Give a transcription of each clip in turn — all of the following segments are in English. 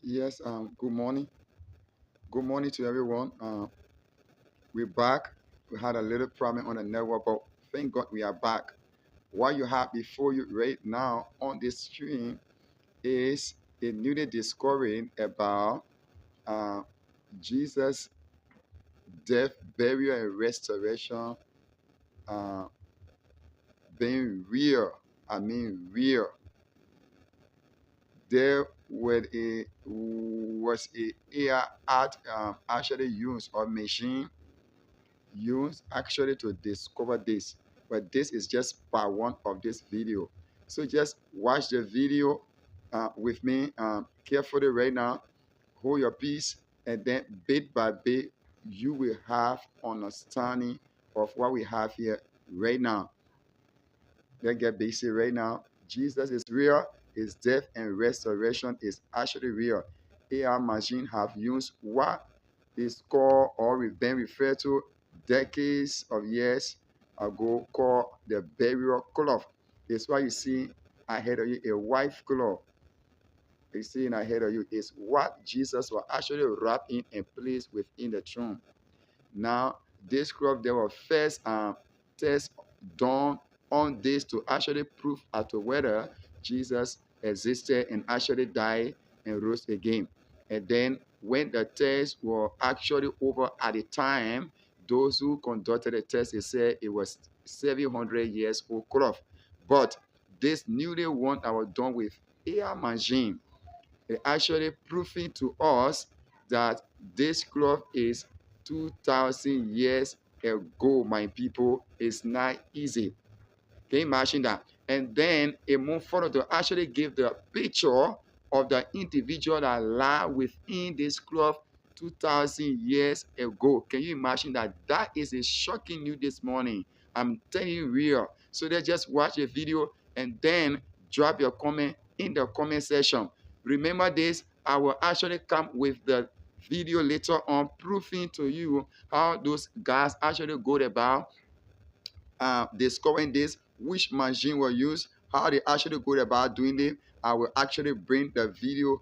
Yes, good morning. Good morning to everyone. We're back. We had a little problem on the network, but thank God we are back. What you have before you right now on this screen is a newly discovering about uh, Jesus' death, burial, and restoration uh, being real. I mean, real. There was a AI art actually used or machine used actually to discover this, but this is just part one of this video. So just watch the video with me carefully right now. Hold your peace, and then bit by bit you will have understanding of what we have here right now. Let's get basic right now. Jesus is real. His death and restoration is actually real. AI machine have used what is called or been referred to decades of years ago called the burial cloth. It's why you see ahead of you a white cloth. You see ahead of you is what Jesus was actually wrapped in and placed within the tomb. Now, this cloth they were first test done on this to actually prove as to whether Jesus existed and actually died and rose again. And then when the tests were actually over at the time, those who conducted the test, they said it was 700 years old cloth. But this newly one that was done with AI machine, it actually proving to us that this cloth is 2,000 years ago, my people. It's not easy. Can you imagine that? And then a move forward to actually give the picture of the individual that lie within this cloth 2,000 years ago. Can you imagine that? That is a shocking news this morning. I'm telling you real. So let's just watch the video and then drop your comment in the comment section. Remember this, I will actually come with the video later on proving to you how those guys actually go about discovering this, which machine were used, how they actually go about doing it. I will actually bring the video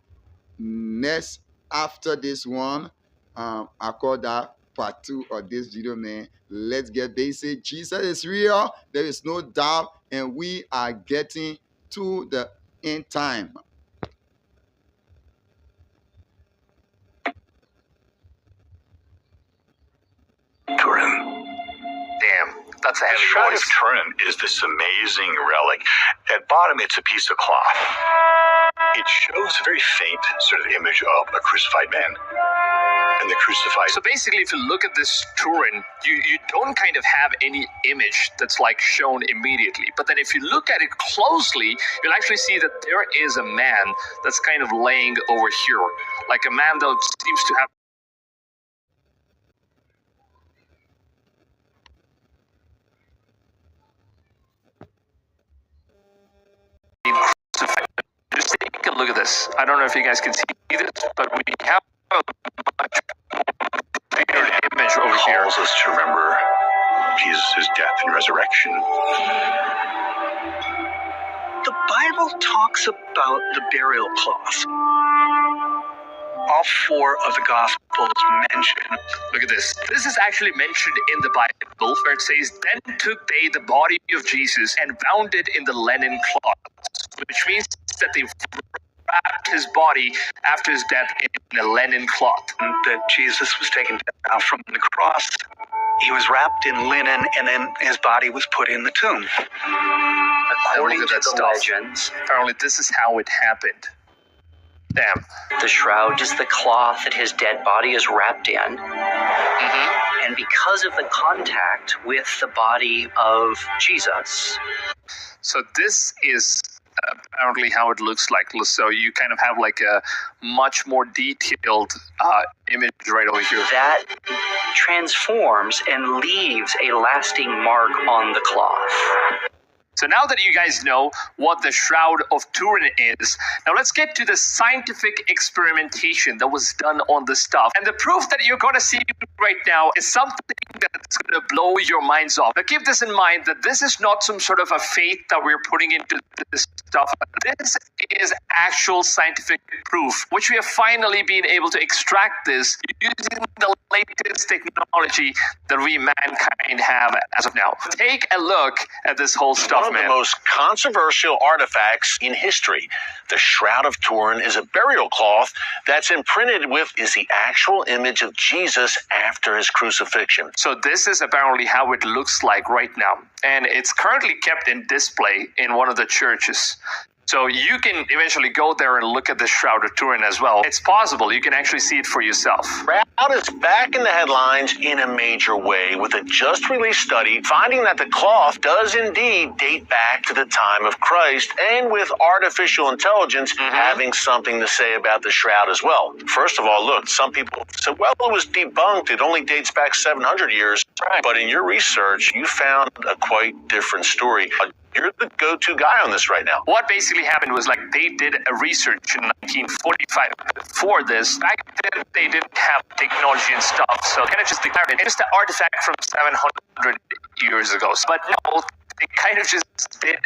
next after this one. I call that part two of this video, man. Let's get basic. Jesus is real. There is no doubt, and we are getting to the end time. Turin. Damn, that's a heavy voice. The Shroud of Turin is this amazing relic. At bottom, it's a piece of cloth. It shows a very faint sort of image of a crucified man. And the crucified. So basically, if you look at this Turin, you don't kind of have any image that's like shown immediately. But then if you look at it closely, you'll actually see that there is a man that's kind of laying over here. Like a man that seems to have been crucified. Just take a look at this. I don't know if you guys can see this, but we have a much bigger image over here. Calls us to remember Jesus' death and resurrection. The Bible talks about the burial cloth. All four of the Gospels mention. Look at this. This is actually mentioned in the Bible where it says, "Then took they the body of Jesus and bound it in the linen cloth," which means that they wrapped his body after his death in a linen cloth. That Jesus was taken down from the cross. He was wrapped in linen, and then his body was put in the tomb. According to the legends, apparently this is how it happened. Damn. The shroud is the cloth that his dead body is wrapped in. Mm-hmm. And because of the contact with the body of Jesus. So this is apparently how it looks like. So you kind of have like a much more detailed image right over here. That transforms and leaves a lasting mark on the cloth. So now that you guys know what the Shroud of Turin is, now let's get to the scientific experimentation that was done on the stuff. And the proof that you're going to see right now is something that's going to blow your minds off. Now keep this in mind that this is not some sort of a faith that we're putting into this stuff. This is actual scientific proof, which we have finally been able to extract this using the latest technology that we mankind have as of now. Take a look at this whole stuff, One of man. the most controversial artifacts in history, the Shroud of Turin, is a burial cloth that's imprinted with is the actual image of Jesus after his crucifixion. So this is apparently how it looks like right now. And it's currently kept in display in one of the churches. So you can eventually go there and look at the Shroud of Turin as well. It's possible. You can actually see it for yourself. Shroud is back in the headlines in a major way with a just-released study finding that the cloth does indeed date back to the time of Christ, and with artificial intelligence having something to say about the shroud as well. First of all, look, some people said, well, it was debunked. It only dates back 700 years. But in your research, you found a quite different story. You're the go-to guy on this right now. What basically happened was, like, they did a research in 1945 for this. Back then, they didn't have technology and stuff, so kind of just declared it. It's the artifact from 700 years ago. But now, they kind of just did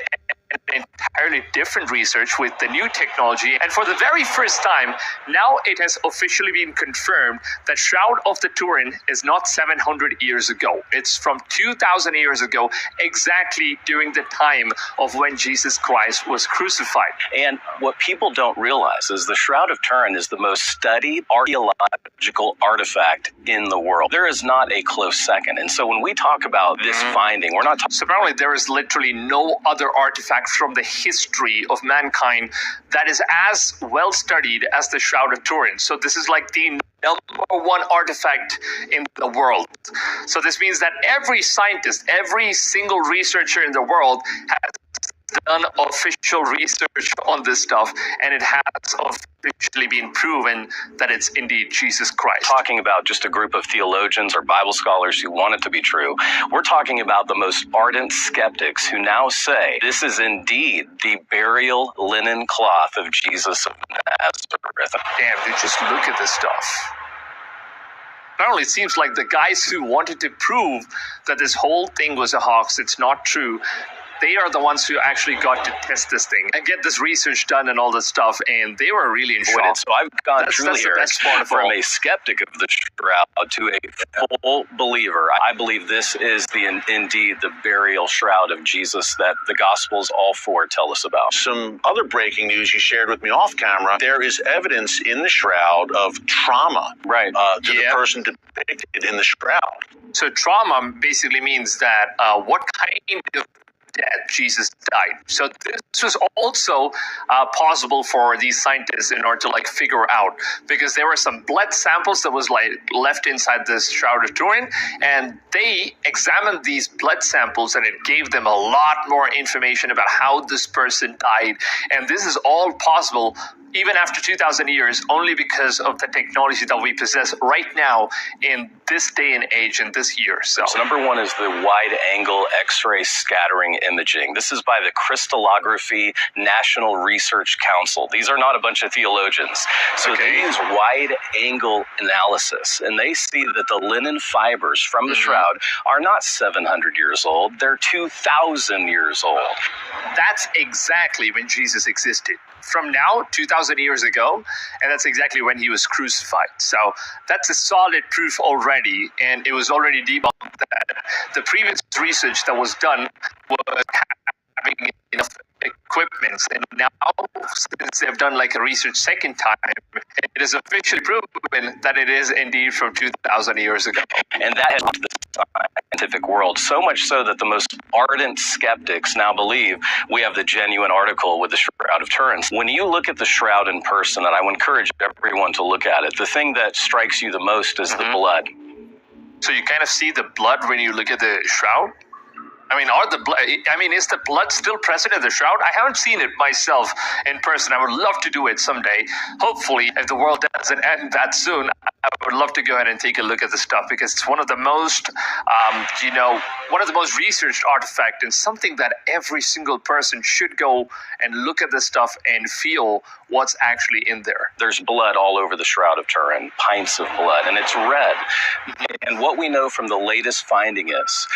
an entirely different research with the new technology, and for the very first time, now it has officially been confirmed that Shroud of the Turin is not 700 years ago. It's from 2,000 years ago, exactly during the time of when Jesus Christ was crucified. And what people don't realize is the Shroud of Turin is the most studied archaeological artifact in the world. There is not a close second. And so when we talk about this finding, we're not talking... So apparently there is literally no other artifact from the history of mankind that is as well studied as the Shroud of Turin. So this is like the #1 artifact in the world. So this means that every scientist, every single researcher in the world has done official research on this stuff, and it has officially been proven that it's indeed Jesus Christ. talking about just a group of theologians or Bible scholars who want it to be true. We're talking about the most ardent skeptics who now say this is indeed the burial linen cloth of Jesus of Nazareth. Damn, dude, just look at this stuff. Apparently, it seems like the guys who wanted to prove that this whole thing was a hoax, it's not true, they are the ones who actually got to test this thing and get this research done and all this stuff, and they were really in shock. So I've gone That's truly the best part of from all. a skeptic of the shroud to a full believer. I believe this is indeed the burial shroud of Jesus that the Gospels all four tell us about. Some other breaking news you shared with me off camera. There is evidence in the shroud of trauma Right. to the person depicted in the shroud. So trauma basically means that what kind of death Jesus died. So this was also possible for these scientists in order to like figure out, because there were some blood samples that was like left inside this Shroud of Turin, and they examined these blood samples and it gave them a lot more information about how this person died. And this is all possible even after 2,000 years, only because of the technology that we possess right now in this day and age, in this year. So number one is the wide-angle X-ray scattering imaging. This is by the Crystallography National Research Council. These are not a bunch of theologians. So they use wide-angle analysis, and they see that the linen fibers from the shroud are not 700 years old. They're 2,000 years old. that's exactly when Jesus existed. From now, 2,000 years ago, and that's exactly when he was crucified. So that's a solid proof already, and it was already debunked that the previous research that was done was having enough equipment, and now since they've done like a research second time, it is officially proven that it is indeed from 2,000 years ago. And that has the scientific world, so much so that the most ardent skeptics now believe we have the genuine article with the Shroud of Turin. When you look at the shroud in person, and I would encourage everyone to look at it, the thing that strikes you the most is the blood. So you kind of see the blood when you look at the shroud? Is the blood still present in the shroud? I haven't seen it myself in person. I would love to do it someday. Hopefully, if the world doesn't end that soon, I would love to go ahead and take a look at the stuff, because it's one of the most, researched artifacts, and something that every single person should go and look at the stuff and feel what's actually in there. There's blood all over the Shroud of Turin, pints of blood, and it's red. And what we know from the latest finding is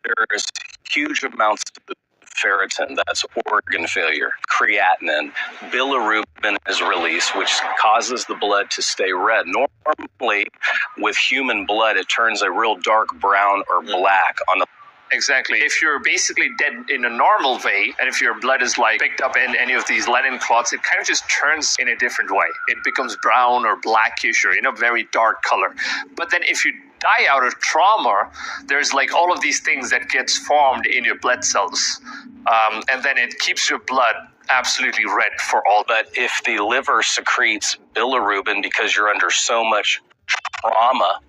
there's huge amounts of ferritin, that's organ failure, creatinine, bilirubin is released, which causes the blood to stay red. Normally, with human blood, it turns a real dark brown or black on the. Exactly. If you're basically dead in a normal way, and if your blood is like picked up in any of these Lennon clots, it kind of just turns in a different way. It becomes brown or blackish or, very dark color. But then if you die out of trauma, there's like all of these things that gets formed in your blood cells. And then it keeps your blood absolutely red for all. But if the liver secretes bilirubin because you're under so much trauma,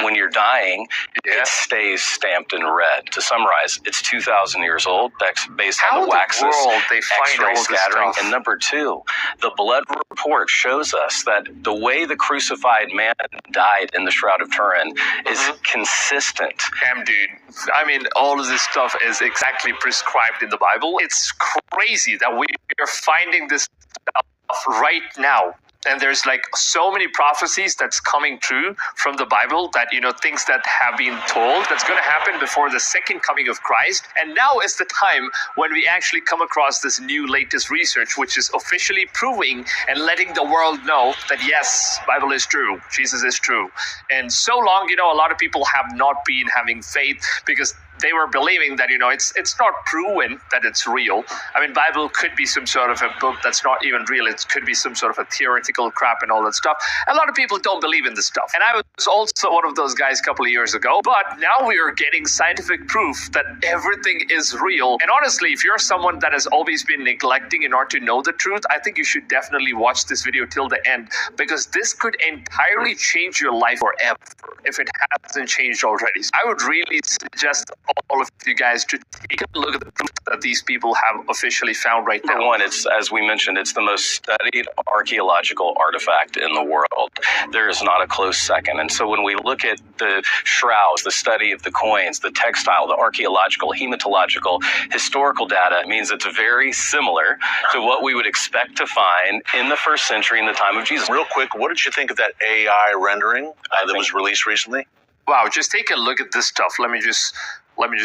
when you're dying, it stays stamped in red. To summarize, it's 2,000 years old. That's based on the waxes, X-ray scattering. And number two, the blood report shows us that the way the crucified man died in the Shroud of Turin is consistent. Damn, dude. I mean, all of this stuff is exactly prescribed in the Bible. It's crazy that we are finding this stuff right now. And there's like so many prophecies that's coming true from the Bible that, things that have been told that's going to happen before the second coming of Christ. And now is the time when we actually come across this new latest research, which is officially proving and letting the world know that, yes, Bible is true. Jesus is true. And so long, a lot of people have not been having faith because they were believing that, it's not proven that it's real. I mean, Bible could be some sort of a book that's not even real. It could be some sort of a theoretical crap and all that stuff. A lot of people don't believe in this stuff. And I was also one of those guys a couple of years ago. But now we are getting scientific proof that everything is real. And honestly, if you're someone that has always been neglecting in order to know the truth, I think you should definitely watch this video till the end, because this could entirely change your life forever if it hasn't changed already. I would really suggest all of you guys to take a look at the proof that these people have officially found right now. For one, it's, as we mentioned, it's the most studied archaeological artifact in the world. There is not a close second. And so when we look at the shrouds, the study of the coins, the textile, the archaeological, hematological, historical data, it means it's very similar to what we would expect to find in the first century in the time of Jesus. Real quick, what did you think of that AI rendering that was released recently? Wow, just take a look at this stuff. Let me just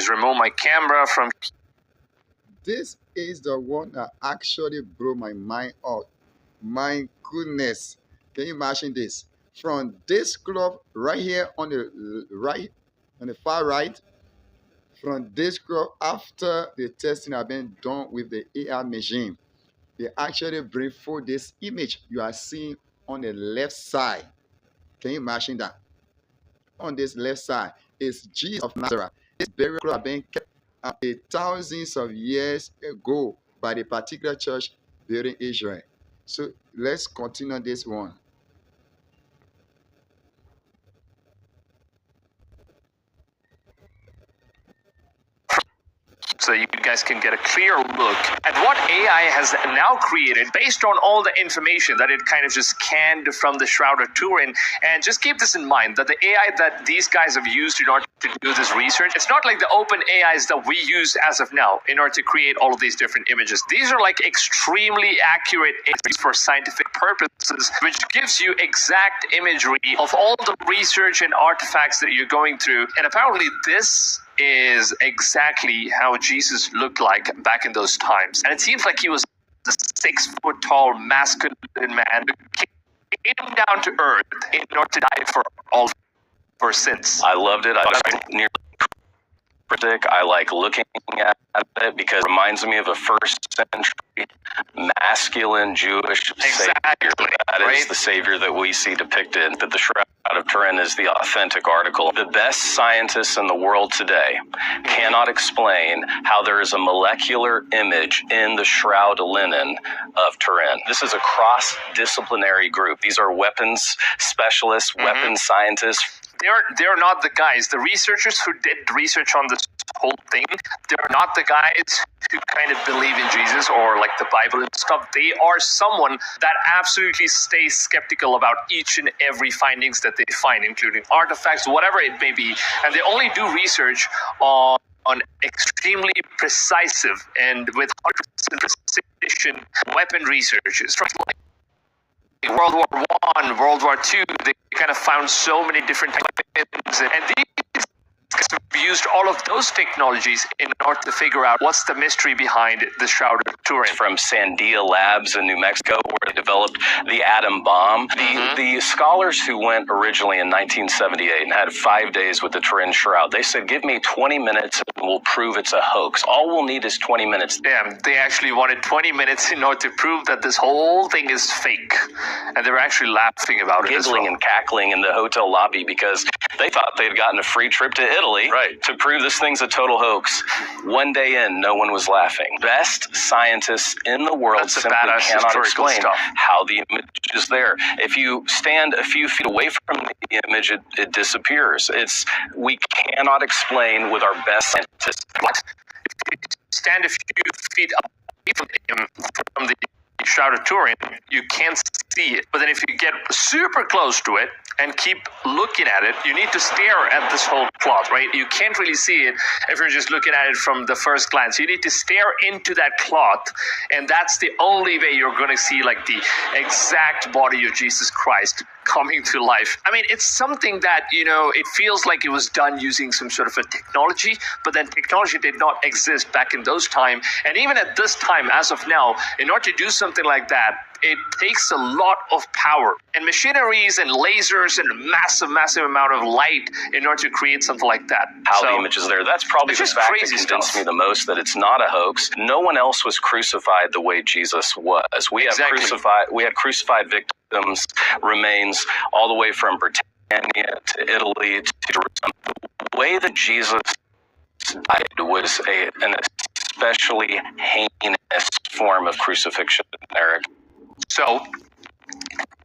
remove my camera from. This is the one that actually blew my mind out. My goodness. Can you imagine this? From this glove right here on the right, on the far right, from this glove, after the testing have been done with the AI machine, they actually bring forth this image you are seeing on the left side. Can you imagine that? On this left side is Jesus of Nazareth. This burial cloth has been kept thousands of years ago by the particular church building Israel. So let's continue this one. So you guys can get a clear look at what AI has now created based on all the information that it kind of just canned from the Shroud of Turin. And just keep this in mind, that the AI that these guys have used in order to do this research, it's not like the open AIs that we use as of now in order to create all of these different images. These are like extremely accurate images for scientific purposes, which gives you exact imagery of all the research and artifacts that you're going through. And apparently this is exactly how Jesus looked like back in those times. And it seems like he was a 6 foot tall, masculine man who came down to earth in order to die for all of our sins. I loved it. I was nearly critic. I like looking at it because it reminds me of a first century masculine Jewish savior. That is the savior that we see depicted. That the Shroud of Turin is the authentic article. The best scientists in the world today cannot explain how there is a molecular image in the shroud linen of Turin. This is a cross-disciplinary group. These are weapons specialists, weapons scientists. They're not the guys. The researchers who did research on this whole thing, they're not the guys who kind of believe in Jesus or like the Bible and stuff. They are someone that absolutely stays skeptical about each and every findings that they find, including artifacts, whatever it may be. And they only do research on extremely precise and with 100% precision weapon researches. Like World War I, World War II, they kind of found so many different weapons, and these We used all of those technologies in order to figure out what's the mystery behind the Shroud of Turin. From Sandia Labs in New Mexico, where they developed the atom bomb. The scholars who went originally in 1978 and had 5 days with the Turin Shroud, they said, give me 20 minutes and we'll prove it's a hoax. All we'll need is 20 minutes. Damn, they actually wanted 20 minutes in order to prove that this whole thing is fake. And they were actually laughing about it as well. Giggling and cackling in the hotel lobby because they thought they'd gotten a free trip to Italy to prove this thing's a total hoax. One day in, no one was laughing. Best scientists in the world simply cannot explain how the image is there. If you stand a few feet away from the image, it disappears. We cannot explain with our best scientists. If you stand a few feet away from the Shroud of Turin, you can't see it. But then if you get super close to it and keep looking at it, you need to stare at this whole cloth, right? You can't really see it if you're just looking at it from the first glance. You need to stare into that cloth, and that's the only way you're going to see like the exact body of Jesus Christ coming to life. I mean, it's something that, it feels like it was done using some sort of a technology, but then technology did not exist back in those times. And even at this time, as of now, in order to do something like that, it takes a lot of power and machineries and lasers and a massive amount of light in order to create something like that. The image is there. That's probably the fact that convinced me the most that it's not a hoax. No one else was crucified the way Jesus was. We had crucified victims, remains all the way from Britannia to Italy to Jerusalem. The way that Jesus died was an especially heinous form of crucifixion, Eric. So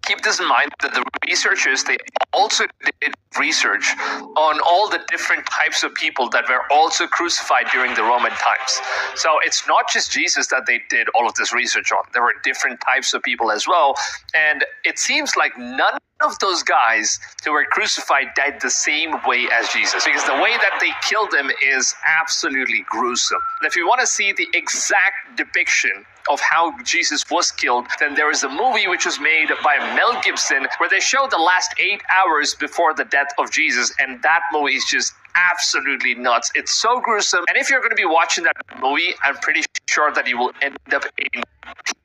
keep this in mind that the researchers, they also did research on all the different types of people that were also crucified during the Roman times. So it's not just Jesus that they did all of this research on. There were different types of people as well. And it seems like none of those guys who were crucified died the same way as Jesus, because the way that they killed him is absolutely gruesome. And if you want to see the exact depiction of how Jesus was killed, then there is a movie which was made by Mel Gibson where they show the last 8 hours before the death of Jesus, and that movie is just absolutely nuts. It's so gruesome. And if you're going to be watching that movie, I'm pretty sure that you will end up in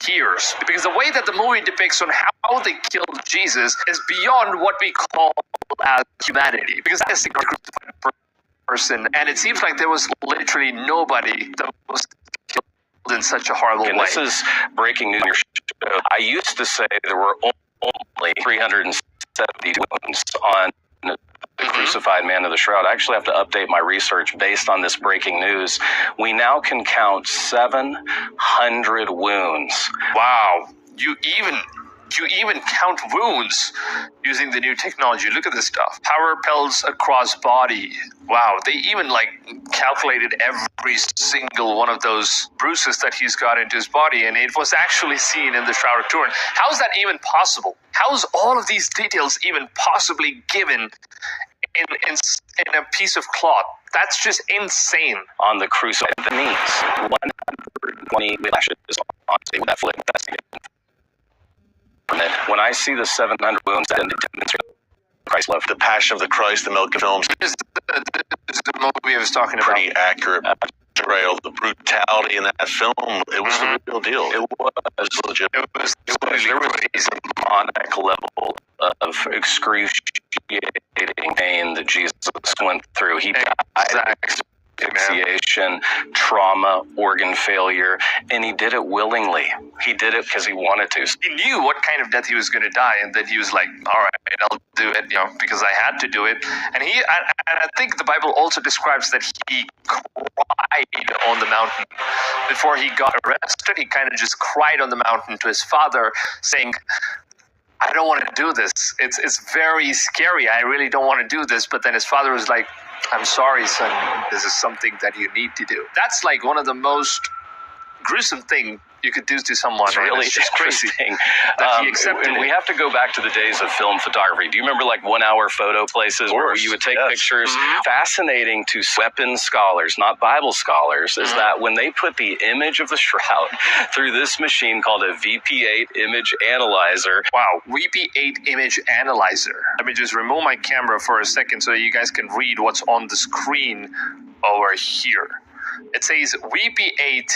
tears, because the way that the movie depicts on how they killed Jesus is beyond what we call as humanity, because that is a crucified person, and it seems like there was literally nobody that was killed in such a horrible way. This is breaking news on your show. I used to say there were only 370 wounds on the crucified man of the Shroud. I actually have to update my research based on this breaking news. We now can count 700 wounds. Wow. You even count wounds using the new technology. Look at this stuff. Power pelts across body. Wow, they even calculated every single one of those bruises that he's got into his body, and it was actually seen in the Shroud of Turin. How is that even possible? How is all of these details even possibly given in a piece of cloth? That's just insane. On the crucifix, the knees, 120 lashes on that flip. When I see the 700 wounds, that demonstrates Christ's love. The Passion of the Christ, the Mel Gibson films. This is the movie I was talking about. Pretty accurate portrayal. The brutality in that film, it was the real deal. It was legit. There was a demonic level of excruciating pain that Jesus went through. He died. Asphyxiation, trauma, organ failure, and he did it willingly. He did it because he wanted to. He knew what kind of death he was going to die, and then he was like, all right, I'll do it, because I had to do it. And I think the Bible also describes that he cried on the mountain. Before he got arrested, he kind of just cried on the mountain to his Father, saying, I don't want to do this. It's very scary. I really don't want to do this. But then his Father was like, I'm sorry, son. This is something that you need to do. That's one of the most gruesome thing you could do to someone. It's really it's just crazy interesting. that he accepted and it. we have to go back to the days of film photography. Do you remember like 1 hour photo places where you would take pictures? Fascinating to weapons scholars, not Bible scholars, is that when they put the image of the shroud through this machine called a VP8 image analyzer. Wow, VP8 image analyzer. Let me just remove my camera for a second so you guys can read what's on the screen over here. It says VP8.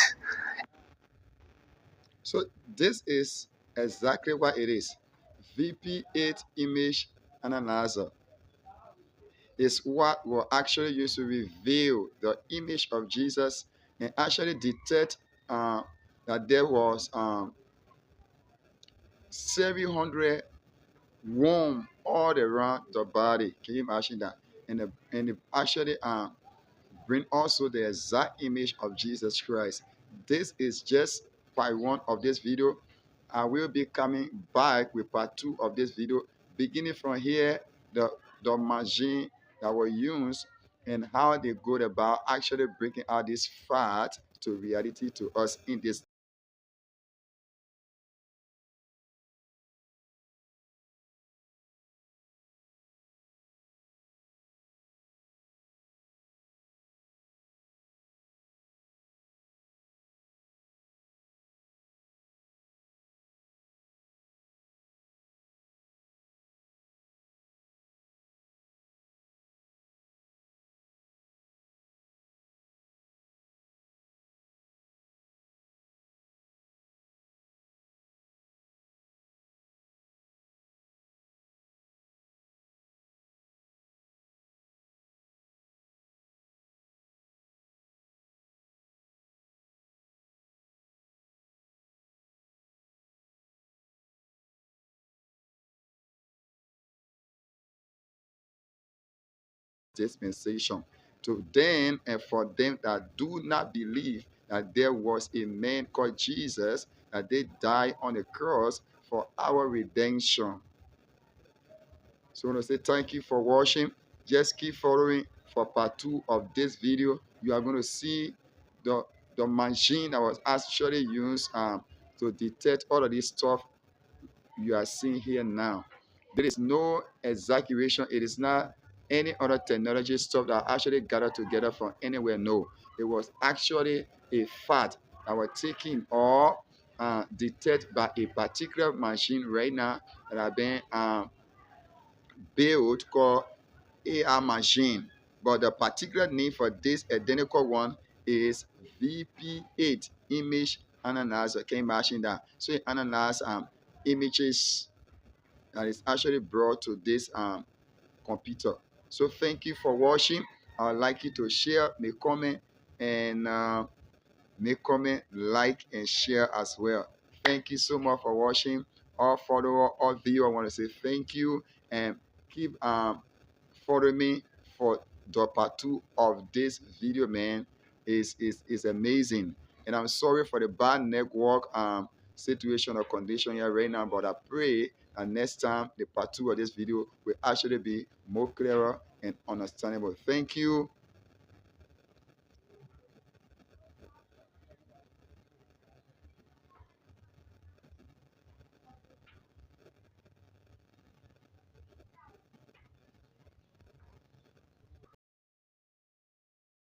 So this is exactly what it is. VP8 image analyzer is what will actually use to reveal the image of Jesus and actually detect that there was 700 worm all around the body. Can you imagine that? And it actually bring also the exact image of Jesus Christ. This is just part 1 of this video. I will be coming back with part 2 of this video. Beginning from here, the machine that were used and how they go about actually bringing out this fact to reality to us in this. Dispensation to them and for them that do not believe that there was a man called Jesus, that they died on the cross for our redemption. So I want to say thank you for watching. Just keep following for part 2 of this video. You are going to see the machine that was actually used to detect all of this stuff you are seeing here now. There is no exaggeration. It is not any other technology stuff that actually gathered together from anywhere. No, it was actually a fact that was taken or detected by a particular machine right now that have been built called AR machine. But the particular name for this identical one is VP8 image analyzer. Can you imagine that? So it analyzes images that is actually brought to this computer. So thank you for watching. I would like you to share, make comment, and like and share as well. Thank you so much for watching. All follower, all viewer, I want to say thank you and keep following me for the part 2 of this video, man. Is amazing. And I'm sorry for the bad network situation or condition here right now, but I pray that next time the part 2 of this video will actually be more clearer and understandable. Thank you.